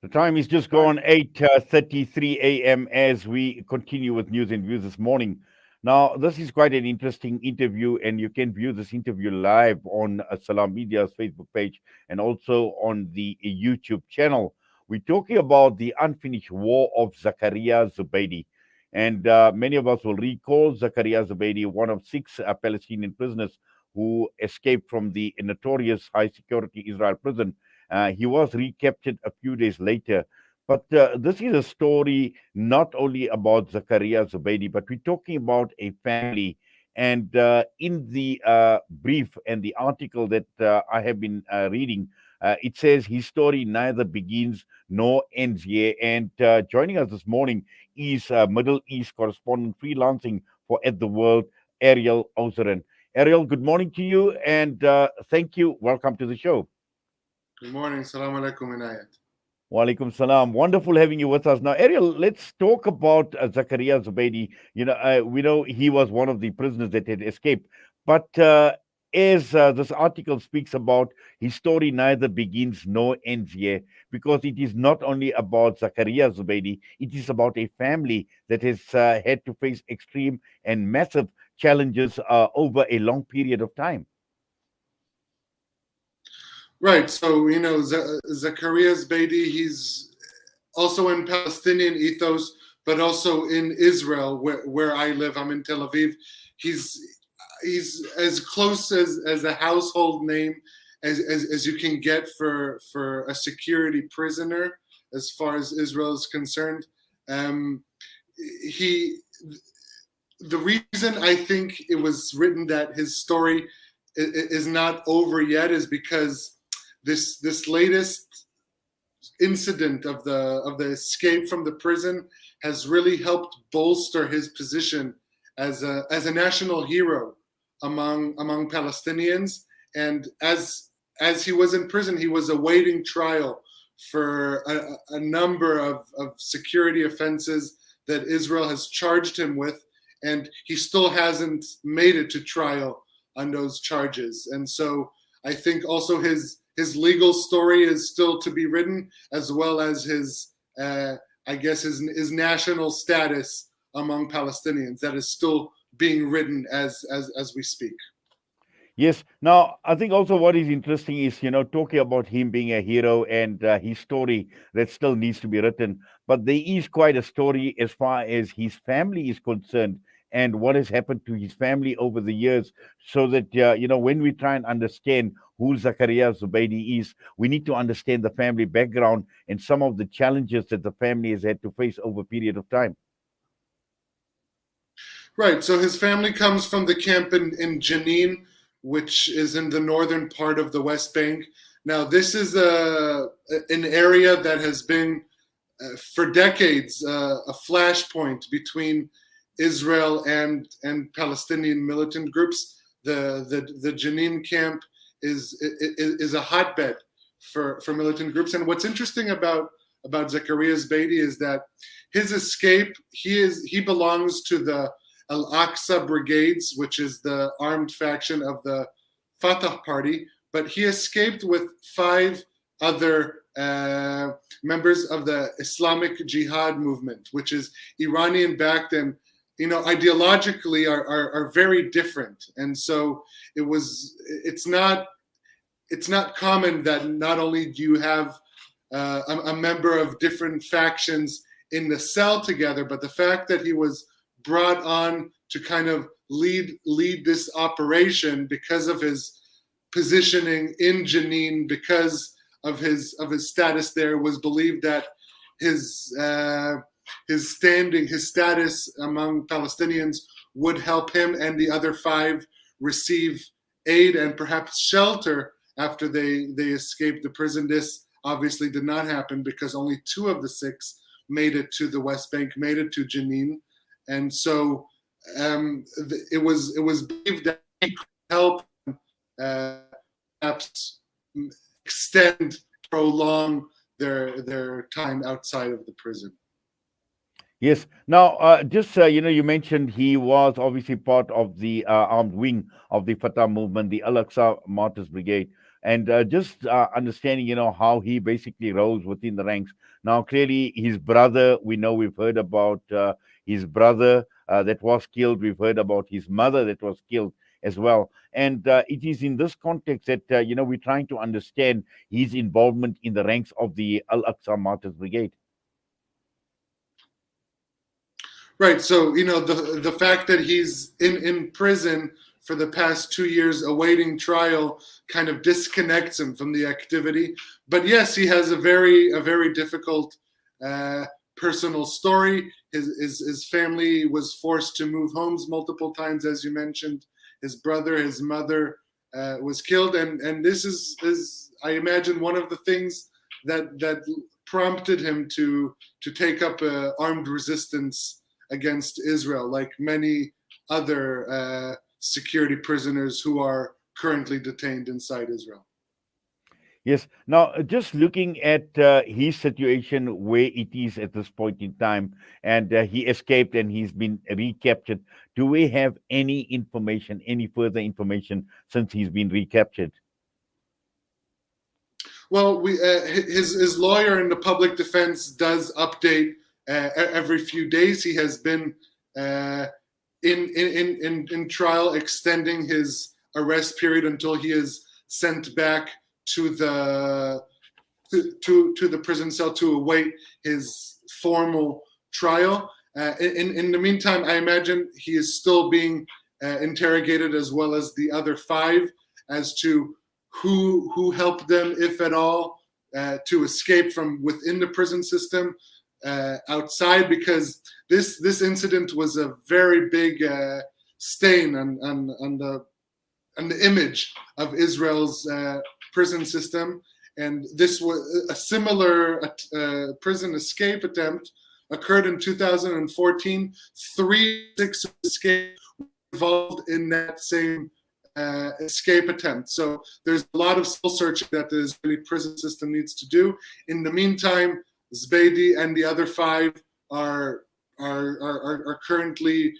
The time is just Right. gone 8:33 a.m. as we continue with news and views this morning. Now, this is quite an interesting interview, and you can view this interview live on Salam Media's Facebook page and also on the YouTube channel. We're talking about the unfinished war of Zakaria Zubeidi. And many of us will recall Zakaria Zubeidi, one of six Palestinian prisoners who escaped from the notorious high security Israel prison. He was recaptured a few days later. But this is a story not only about Zakaria Zubeidi, but we're talking about a family. And in the brief and the article that I have been reading, it says his story neither begins nor ends here. And joining us this morning is Middle East correspondent freelancing for At the World, Ariel Ozerin. Ariel, good morning to you, and thank you. Welcome to the show. Good morning. Salam alaikum inayat. Walaikum salam. Wonderful having you with us. Now, Ariel, let's talk about Zakaria Zubeidi. We know he was one of the prisoners that had escaped. But as this article speaks about, his story neither begins nor ends here, because it is not only about Zakaria Zubeidi, it is about a family that has had to face extreme and massive challenges over a long period of time. Right. So, Zakaria Zubeidi, he's also in Palestinian ethos, but also in Israel, where I live. I'm in Tel Aviv. He's he's as close as a household name as you can get for a security prisoner, as far as Israel is concerned. Um, he the reason I think it was written that his story is not over yet is because this latest incident of the escape from the prison has really helped bolster his position as a national hero among Palestinians. And as he was in prison, he was awaiting trial for a number of security offenses that Israel has charged him with, and he still hasn't made it to trial on those charges. And so I think also his legal story is still to be written, as well as his I guess his national status among Palestinians that is still being written as we speak. Yes. Now, I think also what is interesting is, talking about him being a hero and his story that still needs to be written. But there is quite a story as far as his family is concerned and what has happened to his family over the years. So that, when we try and understand who Zakaria Zubeidi is, we need to understand the family background and some of the challenges that the family has had to face over a period of time. Right. So his family comes from the camp in Jenin, which is in the northern part of the West Bank. Now, this is an area that has been for decades a flashpoint between Israel and Palestinian militant groups. The Jenin camp is a hotbed for militant groups. And what's interesting about Zakaria Zubeidi is that his escape, he belongs to the Al Aqsa Brigades, which is the armed faction of the Fatah party, but he escaped with five other members of the Islamic Jihad movement, which is Iranian backed and ideologically are very different. And so it's not common that not only do you have a member of different factions in the cell together, but the fact that he was brought on to kind of lead this operation because of his positioning in Jenin, because of his status there, was believed that his standing, his status among Palestinians would help him and the other five receive aid and perhaps shelter after they escaped the prison. This obviously did not happen because only two of the six made it to the West Bank, made it to Jenin, and so it was believed that he could help uh, perhaps extend, prolong their time outside of the prison. Yes. Now, just you mentioned he was obviously part of the armed wing of the Fatah movement, the Al Aqsa Martyrs Brigade, and just understanding, how he basically rose within the ranks. Now, clearly, his brother, we know, we've heard about his brother that was killed. We've heard about his mother that was killed as well. And it is in this context that, we're trying to understand his involvement in the ranks of the Al Aqsa Martyrs Brigade. Right. So the fact that he's in prison for the past 2 years awaiting trial kind of disconnects him from the activity. But yes, he has a very difficult personal story. His family was forced to move homes multiple times, as you mentioned. His brother, his mother was killed, and this is I imagine one of the things that prompted him to take up armed resistance against Israel, like many other security prisoners who are currently detained inside Israel. Yes. Now, just looking at his situation, where it is at this point in time, and he escaped and he's been recaptured. Do we have any information, any further information since he's been recaptured? Well, his lawyer in the public defense does update every few days. He has been in trial, extending his arrest period until he is sent back to the to the prison cell to await his formal trial. In the meantime, I imagine he is still being interrogated, as well as the other five, as to who helped them, if at all, to escape from within the prison system outside, because this incident was a very big stain on the image of Israel's prison system. And this was a similar prison escape attempt occurred in 2014. 3 escapes involved in that same escape attempt. So there's a lot of soul searching that the Israeli prison system needs to do. In the meantime, Zubeidi and the other five are currently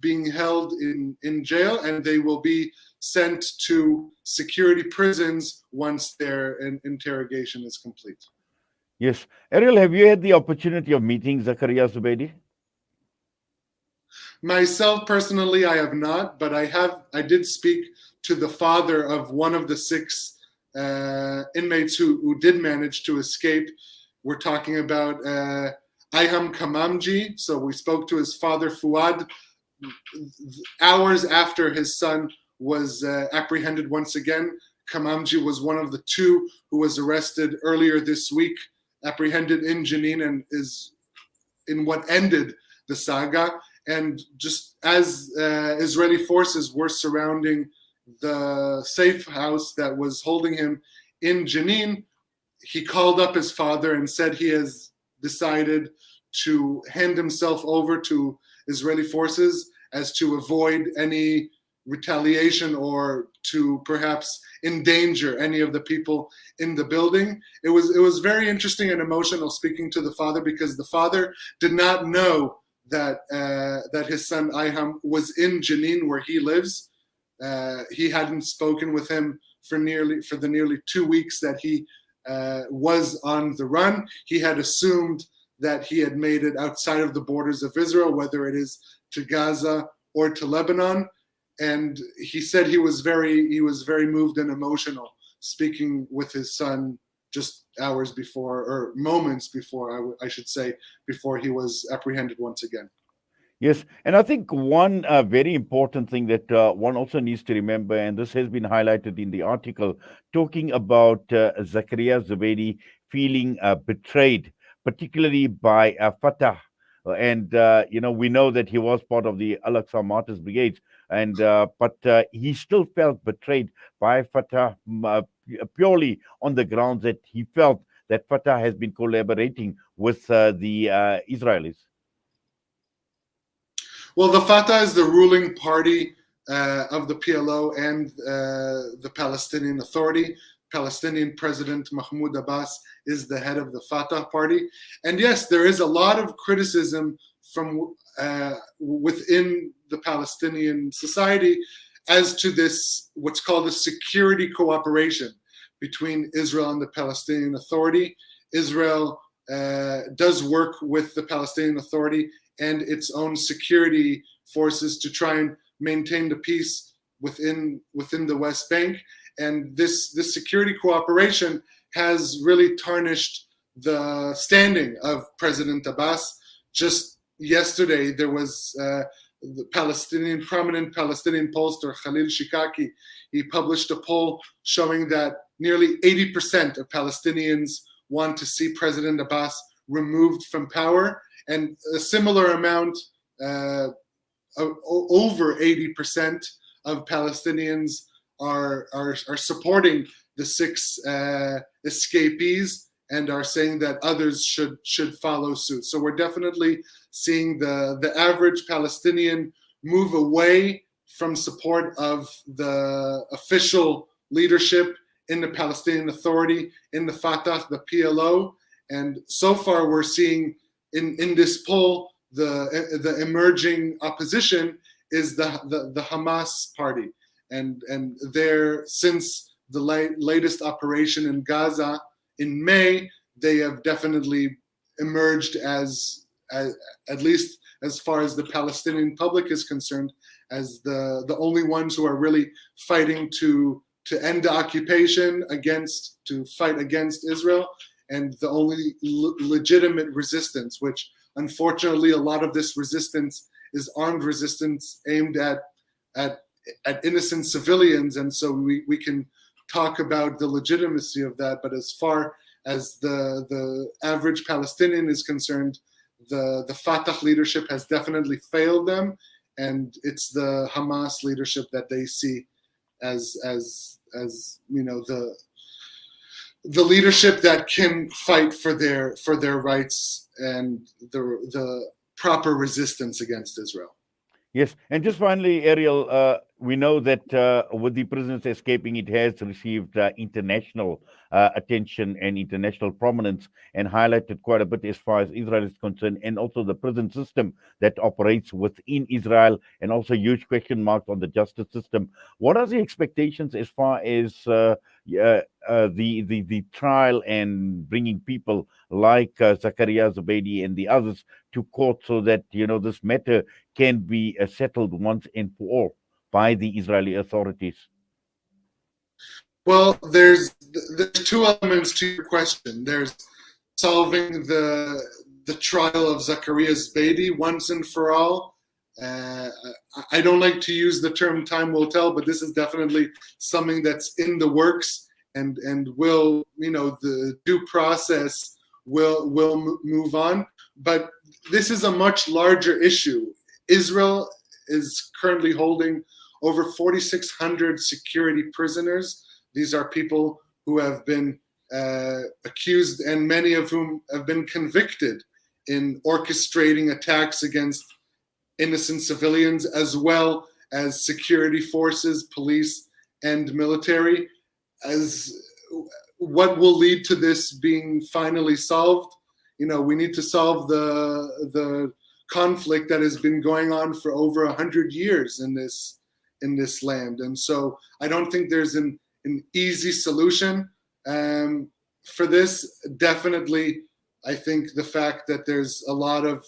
being held in jail, and they will be sent to security prisons once their interrogation is complete. Yes. Ariel, have you had the opportunity of meeting Zakaria Zubeidi? Myself personally, I have not, but I did speak to the father of one of the 6 inmates who did manage to escape. We're talking about Ayham Kamamji. So we spoke to his father, Fuad, hours after his son was apprehended once again. Kamamji was one of the 2 who was arrested earlier this week, apprehended in Jenin, and is in what ended the saga. And just as Israeli forces were surrounding the safe house that was holding him in Jenin, he called up his father and said he has decided to hand himself over to Israeli forces as to avoid any retaliation or to perhaps endanger any of the people in the building. It was very interesting and emotional speaking to the father, because the father did not know that his son Ayham was in Jenin, where he lives. He hadn't spoken with him for the nearly 2 weeks that he was on the run. He had assumed that he had made it outside of the borders of Israel, whether it is to Gaza or to Lebanon. And he said he was very moved and emotional speaking with his son just hours before, or moments before, I should say, before he was apprehended once again. Yes, and I think one very important thing that one also needs to remember, and this has been highlighted in the article, talking about Zakaria Zubeidi feeling betrayed, particularly by Fatah. And we know that he was part of the Al Aqsa Martyrs Brigade, and but he still felt betrayed by Fatah, purely on the grounds that he felt that Fatah has been collaborating with the Israelis. Well, the Fatah is the ruling party of the PLO and the Palestinian Authority. Palestinian President Mahmoud Abbas is the head of the Fatah party. And yes, there is a lot of criticism from within the Palestinian society as to this, what's called a security cooperation between Israel and the Palestinian Authority. Israel does work with the Palestinian Authority and its own security forces to try and maintain the peace within the West Bank. And this security cooperation has really tarnished the standing of President Abbas. Just yesterday, there was the prominent Palestinian pollster Khalil Shikaki. He published a poll showing that nearly 80% of Palestinians want to see President Abbas removed from power, and a similar amount, over 80% of Palestinians are supporting the 6 escapees and are saying that others should follow suit. So we're definitely seeing the average Palestinian move away from support of the official leadership in the Palestinian Authority, in the Fatah, the PLO. And so far we're seeing in this poll, the emerging opposition is the Hamas party. And there, since the latest operation in Gaza in May, they have definitely emerged as at least as far as the Palestinian public is concerned, as the only ones who are really fighting to end the occupation, to fight against Israel, and the only legitimate resistance, which unfortunately a lot of this resistance is armed resistance aimed at innocent civilians. And so we can talk about the legitimacy of that, but as far as the average Palestinian is concerned, the Fatah leadership has definitely failed them, and it's the Hamas leadership that they see as the leadership that can fight for their rights and the proper resistance against Israel. Yes, and just finally, Ariel, we know that with the prisoners escaping, it has received international attention and international prominence, and highlighted quite a bit as far as Israel is concerned, and also the prison system that operates within Israel, and also huge question marks on the justice system. What are the expectations as far as the trial and bringing people like Zakaria Zubeidi and the others to court, so that this matter can be settled once and for all by the Israeli authorities? Well, there's 2 elements to your question. There's solving the trial of Zakaria Zubeidi once and for all. I don't like to use the term "time will tell," but this is definitely something that's in the works, and will, the due process will move on. But this is a much larger issue. Israel is currently holding over 4,600 security prisoners. These are people who have been accused, and many of whom have been convicted in orchestrating attacks against innocent civilians, as well as security forces, police, and military. As what will lead to this being finally solved? We need to solve the conflict that has been going on for over 100 years in this land. And so I don't think there's an easy solution for this. Definitely, I think the fact that there's a lot of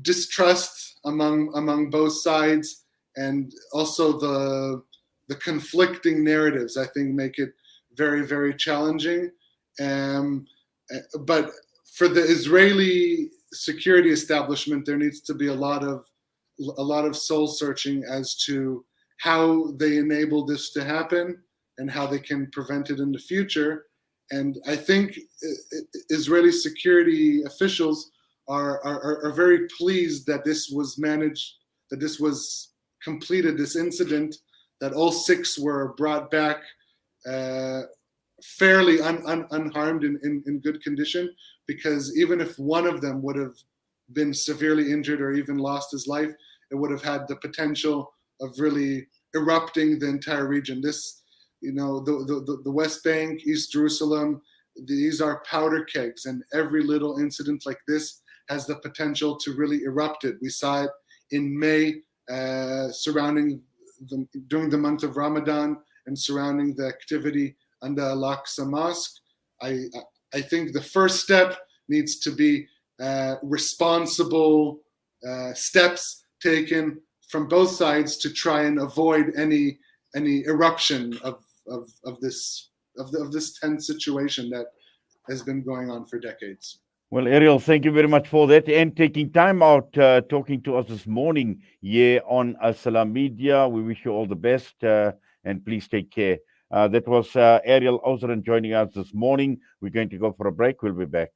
distrust among both sides, and also the conflicting narratives, I think, make it very, very challenging. But for the Israeli security establishment, there needs to be a lot of soul searching as to how they enable this to happen and how they can prevent it in the future. And I think Israeli security officials are very pleased that this was managed, that this was completed, this incident, that all 6 were brought back fairly unharmed, in good condition, because even if one of them would have been severely injured or even lost his life, it would have had the potential of really erupting the entire region. This, the West Bank, East Jerusalem, these are powder kegs, and every little incident like this has the potential to really erupt it. We saw it in May surrounding during the month of Ramadan and surrounding the activity on the Al-Aqsa Mosque. I think the first step needs to be responsible steps taken from both sides to try and avoid any eruption of this tense situation that has been going on for decades. Well, Ariel, thank you very much for that and taking time out talking to us this morning here on Salam Media. We wish you all the best and please take care. That was Ariel Ozran joining us this morning. We're going to go for a break. We'll be back.